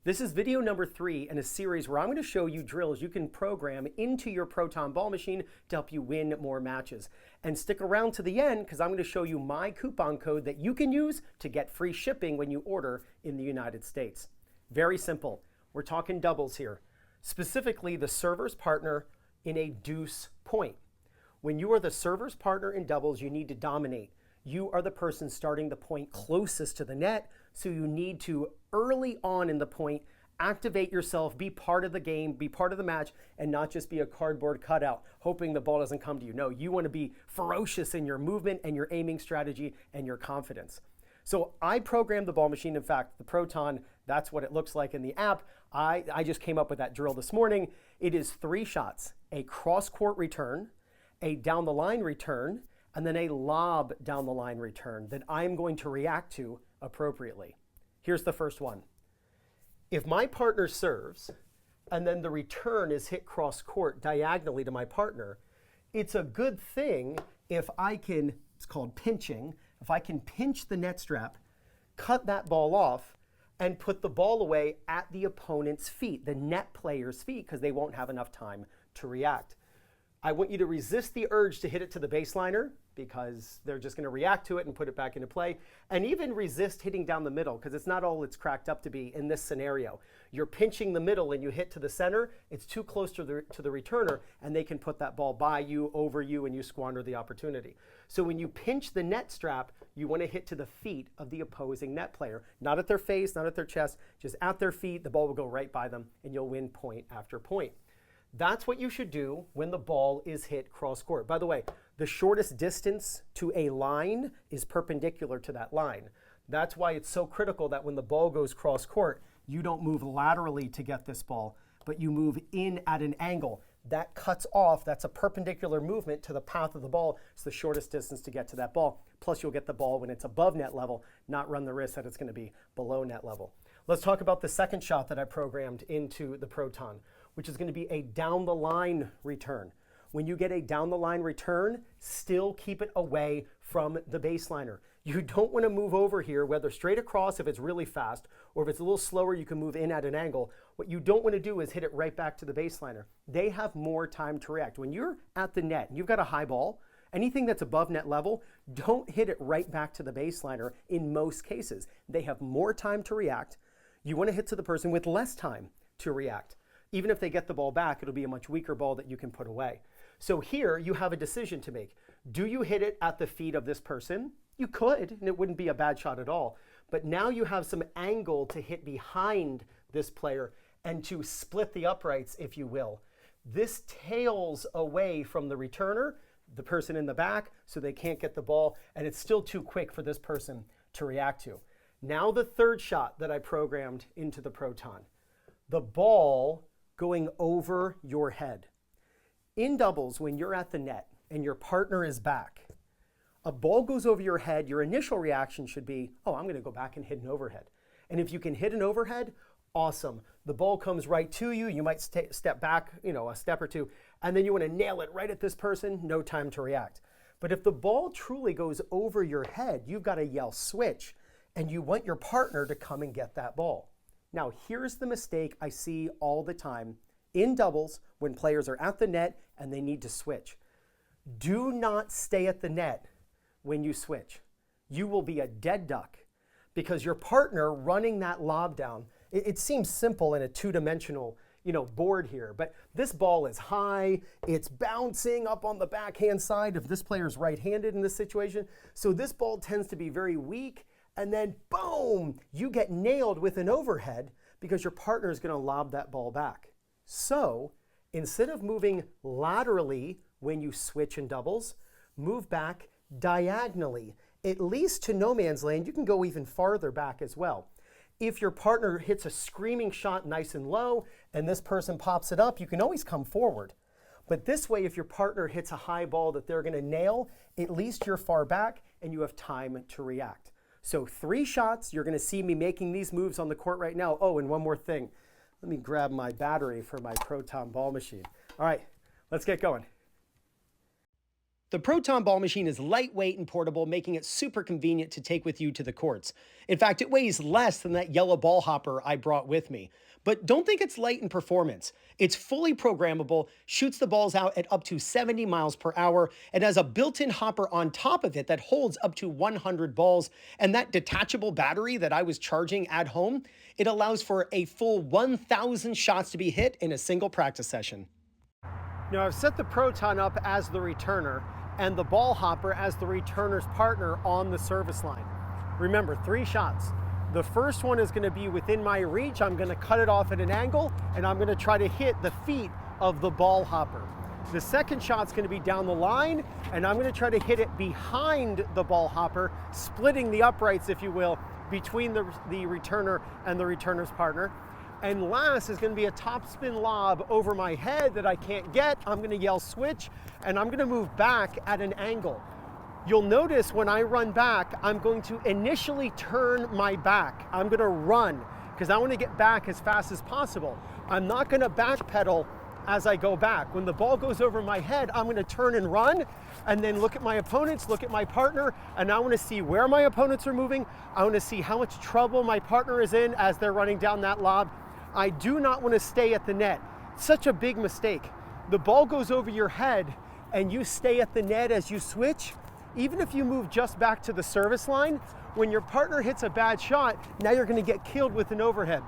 This is video number 3 in a series where I'm going to show you drills you can program into your Proton Ball Machine to help you win more matches. And stick around to the end because I'm going to show you my coupon code that you can use to get free shipping when you order in the United States. Very simple. We're talking doubles here. Specifically, the server's partner in a deuce point. When you are the server's partner in doubles, you need to dominate. You are the person starting the point closest to the net, so you need to, early on in the point, activate yourself, be part of the game, be part of the match, and not just be a cardboard cutout, hoping the ball doesn't come to you. No, you want to be ferocious in your movement and your aiming strategy and your confidence. So I programmed the ball machine. In fact, the Proton, that's what it looks like in the app. I just came up with that drill this morning. It is 3 shots: a cross-court return, a down-the-line return, and then a lob down the line return that I'm going to react to appropriately. Here's the first one. If my partner serves and then the return is hit cross court diagonally to my partner, it's a good thing if I can, it's called pinching, if I can pinch the net strap, cut that ball off, and put the ball away at the opponent's feet, the net player's feet, because they won't have enough time to react. I want you to resist the urge to hit it to the baseliner because they're just going to react to it and put it back into play. And even resist hitting down the middle because it's not all it's cracked up to be in this scenario. You're pinching the middle and you hit to the center. It's too close to the returner and they can put that ball by you, over you, and you squander the opportunity. So when you pinch the net strap, you want to hit to the feet of the opposing net player. Not at their face, not at their chest, just at their feet. The ball will go right by them and you'll win point after point. That's what you should do when the ball is hit cross court. By the way, the shortest distance to a line is perpendicular to that line. That's why it's so critical that when the ball goes cross court, you don't move laterally to get this ball, but you move in at an angle. That cuts off, that's a perpendicular movement to the path of the ball. It's the shortest distance to get to that ball. Plus you'll get the ball when it's above net level, not run the risk that it's going to be below net level. Let's talk about the second shot that I programmed into the Proton, which is going to be a down the line return. When you get a down the line return, still keep it away from the baseliner. You don't want to move over here, whether straight across if it's really fast, or if it's a little slower, you can move in at an angle. What you don't want to do is hit it right back to the baseliner. They have more time to react. When you're at the net and you've got a high ball, anything that's above net level, don't hit it right back to the baseliner in most cases. They have more time to react. You want to hit to the person with less time to react. Even if they get the ball back, it'll be a much weaker ball that you can put away. So here you have a decision to make. Do you hit it at the feet of this person? You could, and it wouldn't be a bad shot at all. But now you have some angle to hit behind this player and to split the uprights, if you will. This tails away from the returner, the person in the back, so they can't get the ball, and it's still too quick for this person to react to. Now the third shot that I programmed into the Proton. The ball going over your head. In doubles, when you're at the net and your partner is back, a ball goes over your head, your initial reaction should be, oh, I'm going to go back and hit an overhead. And if you can hit an overhead, awesome. The ball comes right to you. You might step back, a step or two, and then you want to nail it right at this person, no time to react. But if the ball truly goes over your head, you've got to yell switch, and you want your partner to come and get that ball. Now, here's the mistake I see all the time in doubles when players are at the net and they need to switch. Do not stay at the net when you switch. You will be a dead duck because your partner running that lob down, it seems simple in a two-dimensional board here, but this ball is high, it's bouncing up on the backhand side if this player is right-handed in this situation. So this ball tends to be very weak. And then, boom, you get nailed with an overhead because your partner is going to lob that ball back. So instead of moving laterally when you switch in doubles, move back diagonally, at least to no man's land. You can go even farther back as well. If your partner hits a screaming shot nice and low and this person pops it up, you can always come forward. But this way, if your partner hits a high ball that they're going to nail, at least you're far back and you have time to react. So 3 shots, you're going to see me making these moves on the court right now. Oh, and one more thing. Let me grab my battery for my Proton Ball Machine. All right, let's get going. The Proton Ball Machine is lightweight and portable, making it super convenient to take with you to the courts. In fact, it weighs less than that yellow ball hopper I brought with me. But don't think it's light in performance. It's fully programmable, shoots the balls out at up to 70 miles per hour, and has a built-in hopper on top of it that holds up to 100 balls. And that detachable battery that I was charging at home, it allows for a full 1,000 shots to be hit in a single practice session. Now I've set the Proton up as the returner and the ball hopper as the returner's partner on the service line. Remember, 3 shots. The first one is going to be within my reach. I'm going to cut it off at an angle, and I'm going to try to hit the feet of the ball hopper. The second shot's going to be down the line, and I'm going to try to hit it behind the ball hopper, splitting the uprights, if you will, between the returner and the returner's partner. And last is going to be a topspin lob over my head that I can't get. I'm going to yell switch, and I'm going to move back at an angle. You'll notice when I run back, I'm going to initially turn my back. I'm going to run because I want to get back as fast as possible. I'm not going to backpedal as I go back. When the ball goes over my head, I'm going to turn and run and then look at my opponents, look at my partner, and I want to see where my opponents are moving. I want to see how much trouble my partner is in as they're running down that lob. I do not want to stay at the net. Such a big mistake. The ball goes over your head and you stay at the net as you switch. Even if you move just back to the service line, when your partner hits a bad shot, now you're going to get killed with an overhead.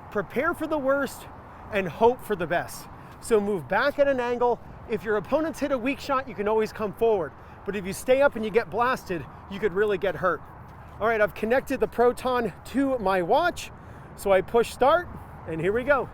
Prepare for the worst and hope for the best. So move back at an angle. If your opponents hit a weak shot, you can always come forward. But if you stay up and you get blasted, you could really get hurt. All right, I've connected the Proton to my watch. So I push start. And here we go.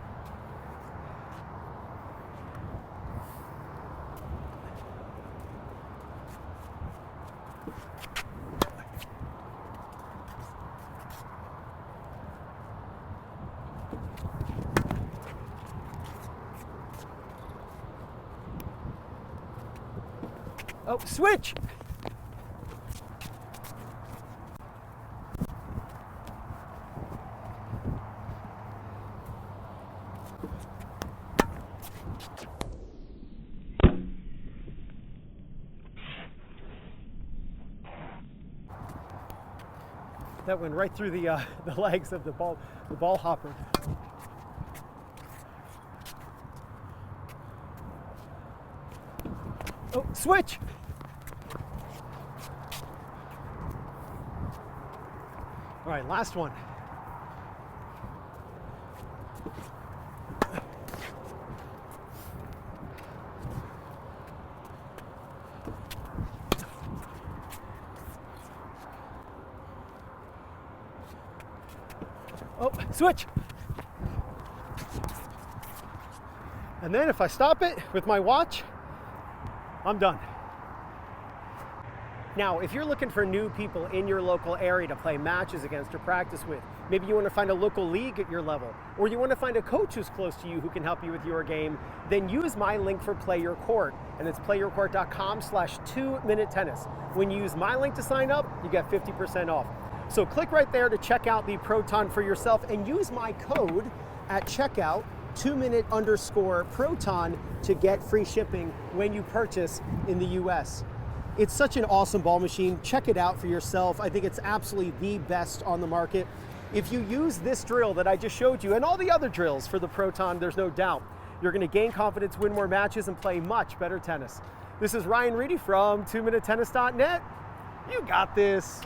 Oh, switch! That went right through the legs of the ball hopper. Oh, switch! All right, last one. Oh, switch! And then if I stop it with my watch, I'm done. Now, if you're looking for new people in your local area to play matches against or practice with, maybe you want to find a local league at your level, or you want to find a coach who's close to you who can help you with your game, then use my link for PlayYourCourt, and it's playyourcourt.com/2minutetennis. When you use my link to sign up, you get 50% off. So click right there to check out the Proton for yourself and use my code at checkout, 2minute_Proton, to get free shipping when you purchase in the US. It's such an awesome ball machine. Check it out for yourself. I think it's absolutely the best on the market. If you use this drill that I just showed you and all the other drills for the Proton, there's no doubt you're going to gain confidence, win more matches, and play much better tennis. This is Ryan Reedy from 2minutetennis.net. You got this.